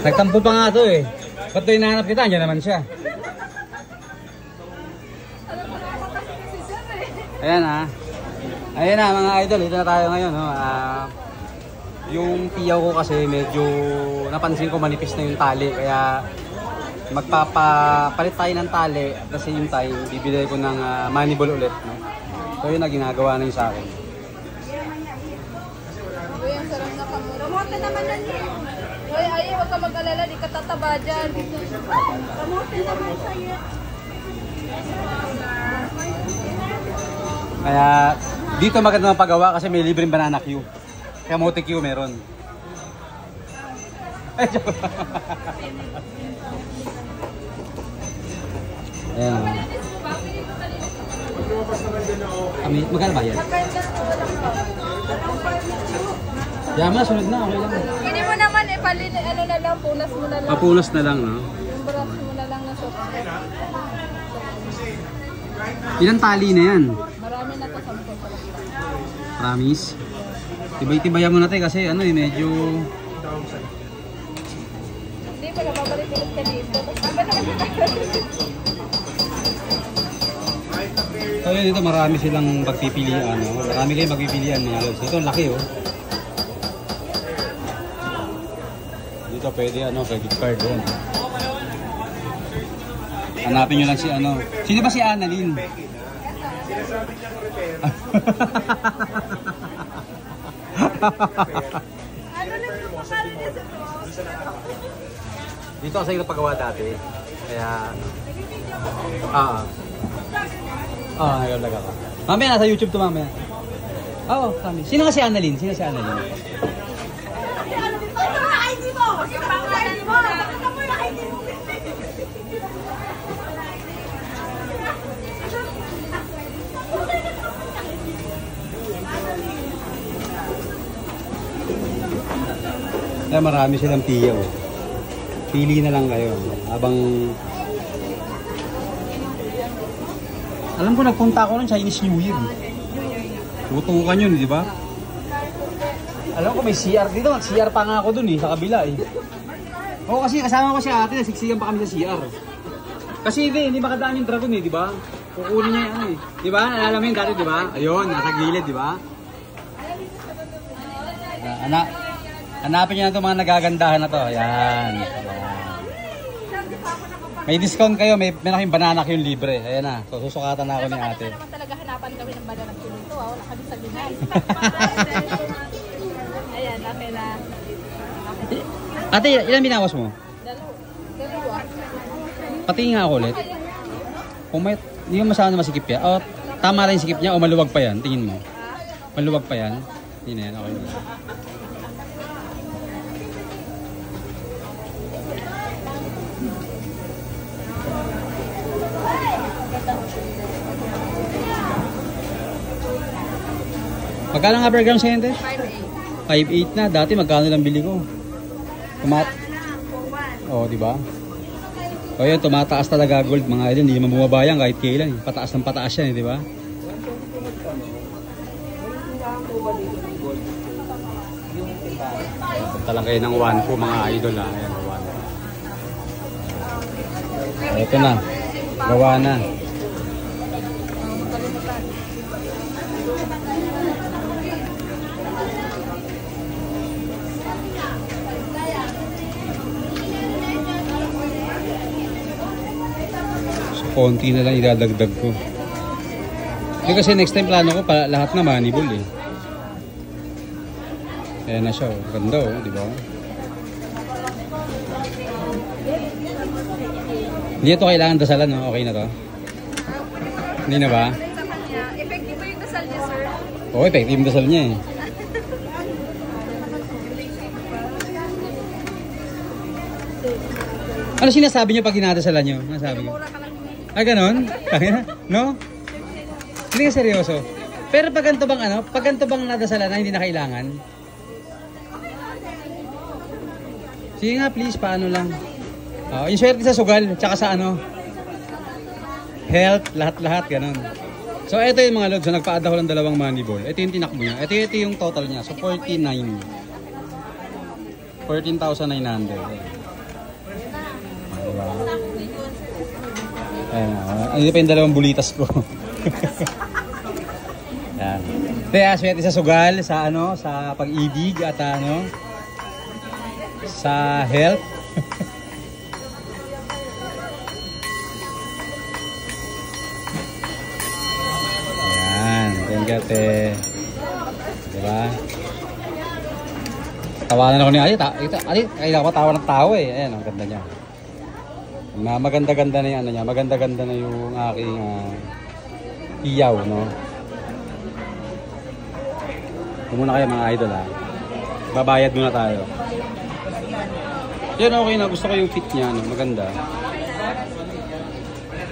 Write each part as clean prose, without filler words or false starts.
Nagtampo pa nga to eh. Ba't ito hinahanap kita? Andiyan naman siya. Ayan ha. Ayan na mga idol. Dito na tayo ngayon. No? Yung tiyaw ko kasi medyo napansin ko manipis na yung tali. Kaya magpapapalit tayo ng tali. At the same time, bibili ko ng manibol ulit. No? So yun na ginagawa na yun sa akin. Uy, ang sarap na kamura. Kamote naman yan eh. Uy, ay, huwag ka mag-alala. Di ka tataba dyan. Kamote naman sa'yo. Kaya dito maganda ng paggawa kasi may libreng banana queue. Kamote queue meron. Ay, joke. Ayan. Magkano ba yan? Yama, sunod na. Okay lang. Hindi mo naman eh, ano na lang, punas mo na lang. Papunas na lang, no? Yung brush mo na lang na sopa. Ilang tali na yan? Marami na to, 10 pa lang. Promise? Tibay-tibayan mo natin kasi ano eh, medyo... Hindi pa, nababalik-ulit ka dito. So yun, dito marami silang pagpipilian, no? Marami kayong pagpipilian mga lods. Ito, laki oh. Dito pwede ano, credit card yun. Hanapin nyo lang si ano. Sino ba si Annalyn? Sinasabi niyang repair. Ano lang yung pakarin niya sa boss? Dito kasi yung paggawa dati. Kaya naglaga ka. Mamaya nasa YouTube to mamaya. Oo, kami. Sino nga si Annalyn? Sino si Annalyn? Kaya marami silang tiyaw. Pili na lang kayo. Habang... Alam ko nagpunta ako ng Chinese New Year. Tutukan yun, di ba? Alam ko may CR dito. CR pa nga ako dun eh, sa kabila eh. Oo kasi kasama ko si ate, nasiksikan pa kami sa CR. Kasi hindi makadaan yung dragon eh, di ba? Kukunin niya yan eh. Di ba? Naalala mo yun dati, di ba? Ayun, nasa gilid, di ba? Hanapin nyo na itong mga nagagandahan na to. Ayan. May discount kayo, may malaking banana yung libre. Ayan na, so susukatan na ako ni ate. Naman talaga hanapan kami ng banana queue nito. Wala kami sa ginay. Ayan, okay na. Ate, ilan binawas mo? Dalawa. Patingin nga ako ulit. Kung may, hindi mo masyado na masikip yan. O, tama lang yung sikip niya o maluwag pa yan. Tingin mo. Maluwag pa yan. Hindi na yan, okay na. Magkano nga per gram sa yente? 5.8 na. Dati magkano lang bili ko? Oh, di ba? O yun, tumataas talaga gold mga idol. Hindi naman bumabayang kahit kailan. Pataas ng pataas yan, di ba? Punta lang kayo ng 1 po mga idol ha. Ayan, 1. Ito na. Gawa na. Konti na lang idadagdag ko. Kasi next time plano ko pa lahat na manibol eh. Ayan na siya, oh. Ganda oh, di ba? Hindi ito kailangan dasalan, no? Okay na to? Hindi na ba? Effective ba yung dasal niya, sir? Oo, effective yung dasal niya eh. Ano sinasabi niyo pag hinadasalan niyo? Ano sabi niyo? Ah, ganon? No? Hindi ka seryoso. Pero pag ganito bang ano? Pag ganito bang nadasalan na hindi na kailangan? Sige nga please, paano lang? Yung swerte sa sugal, tsaka sa ano? Health, lahat-lahat, ganon. So ito yung mga lods, so nagpa-add ako ng dalawang money ball. Ito yung tinakbo niya. Ito yung total niya. So 49. 14,900. ba? Ayan, ano pa yung dalawang bulitas ko. Ayan. Kaya swerte sa sugal, sa ano, sa pag-ibig at ano, sa health. Ayan, thank you, te. Diba? Tawanan ako ni Ali. Kailangan ko tawa ng tawa eh. Ayan, ang ganda niya. Maganda-ganda na yung ano niya. Maganda-ganda na yung aking iyaw, no? Ito muna kayo mga idol, ha? Babayad muna tayo. Yan, okay na. Gusto ko yung fit niya, no? Maganda.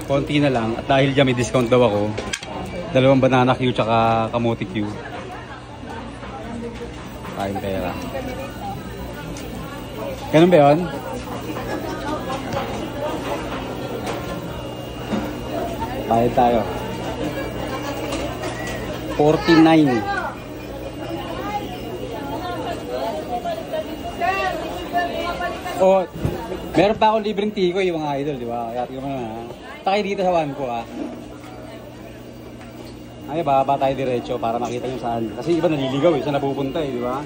Konti na lang. At dahil dyan may discount daw ako, 2 banana Q tsaka kamote Q. Tayong pera. Ganun ba yun? Bayad tayo. 49. Oh, meron pa akong libreng tikoy yung mga idol, di ba? Kaya tingnan mo na. Takay dito sa one ko, ha. Ay, baba tayo diretso para makita nyo saan. Kasi iba naliligaw eh, saan napupunta eh, di ba?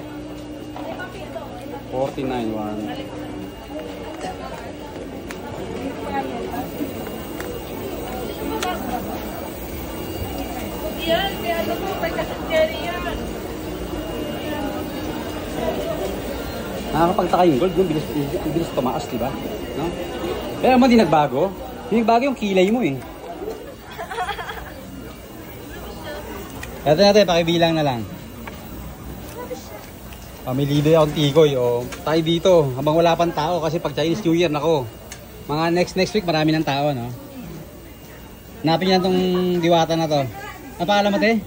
49, 1. Yan, kaya ano po, may kasanjeri yan. Nakakapagtaka yung gold, yung bilis tumaas, di ba? No? Pero naman di nagbago. Hindi nagbago yung kilay mo eh. Ito natin, pakibilang na lang. Pamilido yung tikoy. O, tayo dito, habang wala pang tao kasi pag Chinese New Year, nako. Mga next week, marami ng tao, no? Hanapin niyo itong diwata na to. Ano pangalan mo, te?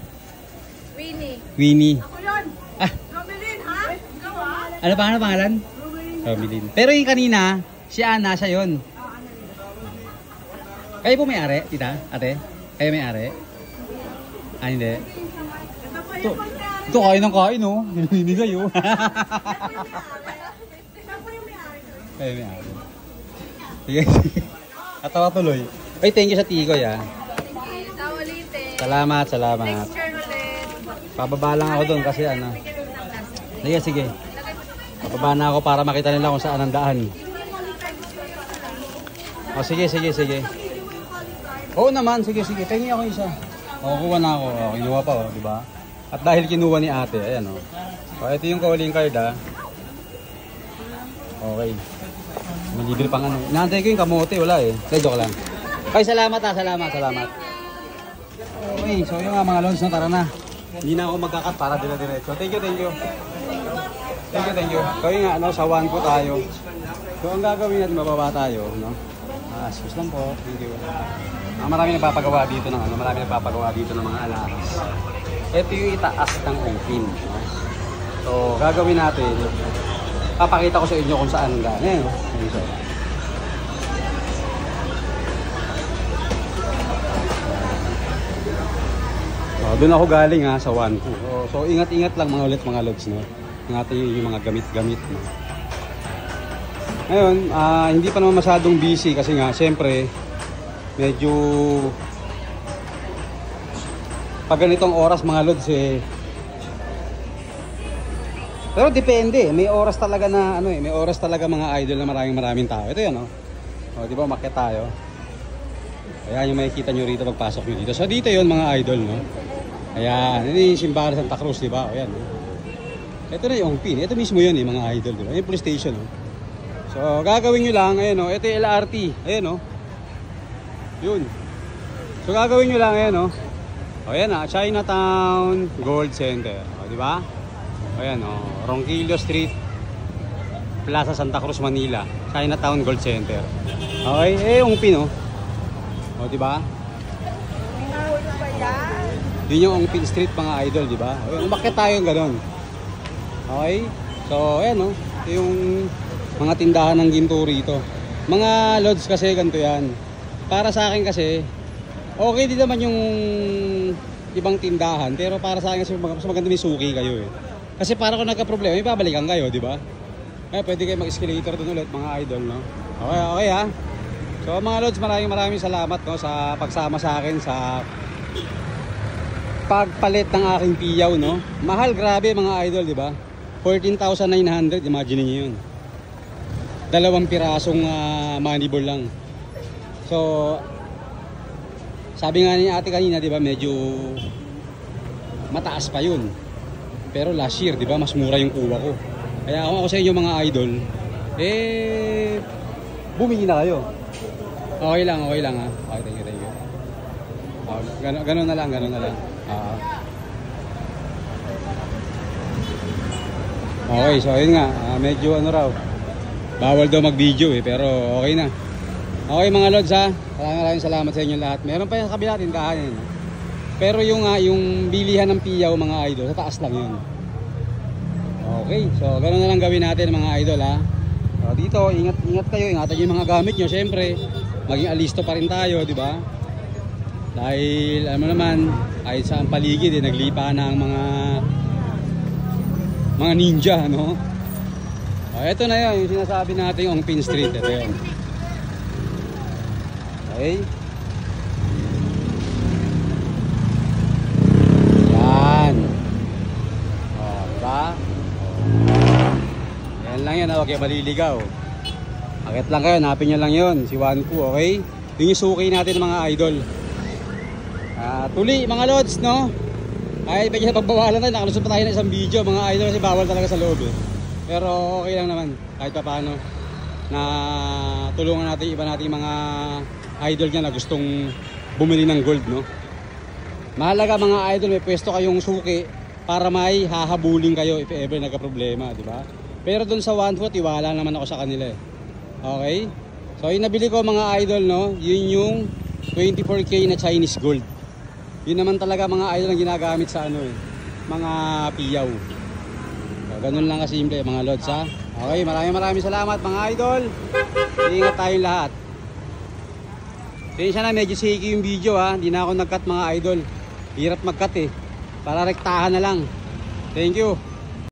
Winnie. Winnie. Ako yun. Ah, Romelin, ha? Ikaw, ha? ano pangalan? Romelin. Pero yung kanina, si Ana, siya yun. Kayo po may-ari, tita? Ate? Kayo may-ari? Ah, hindi. Ito kain ng kain, no? Hinimigay, oh. Kayo may-ari. Sige. Katawa tuloy. Ay, thank you sa tikoy, ah. Salamat. Next turn ulit. Pababa lang ako doon kasi ano. Sige. Pababa na ako para makita nila kung saan ang daan. O, sige. Oo naman, sige. Tingin ako isa. O, kuha na ako. O, kinuha pa, di ba? At dahil kinuha ni ate, ayan o. O, ito yung calling card, ha. Okay. May libre pang ano. Inaantay ko yung kamote, wala eh. Joke lang. Okay, salamat. Okay, so yung mga lods na, tara na. Hindi na ako magkakat para diretso. Thank you. So yung nga, sa one po tayo. So ang gagawin natin, mababa tayo, no? Excuse lang po. Thank you. Marami nagpapagawa dito ng mga alahas. Ito yung itaas ng ungpin, no? So gagawin natin, papakita ko sa inyo kung saan ang daan. Ayan, no? Doon ako galing ha, sa one. So ingat-ingat lang mga lods, no? Ingatan yung mga gamit-gamit, no? Ngayon, hindi pa naman masyadong busy kasi nga, siyempre, medyo pag ganitong oras mga lods eh. Pero depende, may oras talaga na ano eh, may oras talaga mga idol na maraming tao. Ito 'yan, no? O, di ba, umakyat tayo. Ayan yung makikita nyo rito pagpasok nyo dito. So dito 'yon mga idol, no? Ayan, ini yung simbahan Santa Cruz, di ba? Ayan, no? Ito na yung pin. Ito mismo yun, mga idol, di ba? Yung police station, no? So, gagawin nyo lang, ayan, no? Ito yung LRT. Ayan, no? Yun. So, gagawin nyo lang, ayan, no? O, ayan, na, Chinatown Gold Center. O, di ba? Ayan, no? Ronquillo Street, Plaza Santa Cruz, Manila. Chinatown Gold Center. Okay, yung pin, no? O, di ba? Yun yung Ongpin Street mga idol, di ba? Umakyat tayo yung gano'n. Okay? So, ayan, no? Ito yung mga tindahan ng ginto rito. Mga lods kasi ganito yan. Para sa akin kasi, okay din naman yung ibang tindahan. Pero para sa akin kasi mas maganda may suki kayo eh. Kasi para kung nagka-problema, may babalikan kayo, di ba? Kaya pwede kayo mag-escalator doon ulit mga idol, no? Okay ha? So mga lods, maraming salamat no, sa pagsama sa akin sa pagpalit ng aking piyaw, no. Mahal, grabe mga idol, di ba? 14,900, imagine niyo yun. 2 pirasong money ball lang. So sabi nga ni ate kanina, di ba, medyo mataas pa yun. Pero last year, di ba, mas mura yung kuha ko. Kaya ako sa inyo mga idol, bumili na kayo. Okay lang ha. Okay, thank you. Ganun na lang. Okay, so ayun nga, medyo ano raw, bawal daw mag-video pero okay na. Okay mga lods ha, maraming salamat sa inyo lahat. Meron pa yung sa kabila tindahan. Pero yung bilihan ng piyaw mga idol, sa taas lang yun. Okay, so ganoon na lang gawin natin mga idol ha. So, dito, ingat kayo, ingatan nyo yung mga gamit nyo, syempre. Maging alisto pa rin tayo, di ba? Dahil alam mo naman, kahit saan paligid naglipa na ang mga ninja, no? Ito na yun, yung sinasabi natin yung Pin Street. Ito yun. Okay. Yan. Diba? Yan lang yan, huwag kayo maliligaw. Akit lang kayo, hanapin nyo lang yun, si Wanku, okay? Yung suki natin mga idol. Tuli mga lods, no? Ay, pwede na pagbawalan tayo, nakalusot pa tayo ng isang video mga idol kasi bawal talaga sa loob Pero okay lang naman, kahit pa paano na tulungan natin iba natin mga idol niya na gustong bumili ng gold, no? Mahalaga mga idol, may pwesto kayong suki para may hahabulin kayo if ever nagka-problema, di ba? Pero dun sa Wanku, tiwala naman ako sa kanila Okay? So yung nabili ko mga idol, no, yun yung 24K na Chinese gold. Yun naman talaga mga idol ang ginagamit sa mga piyaw. So, ganun lang kasimple mga lods ha. Okay, maraming salamat mga idol. Ingat tayong lahat. Tensya na, medyo shaky yung video ha. Hindi na ako nag-cut mga idol. Hirap mag-cut Para rektahan na lang. Thank you.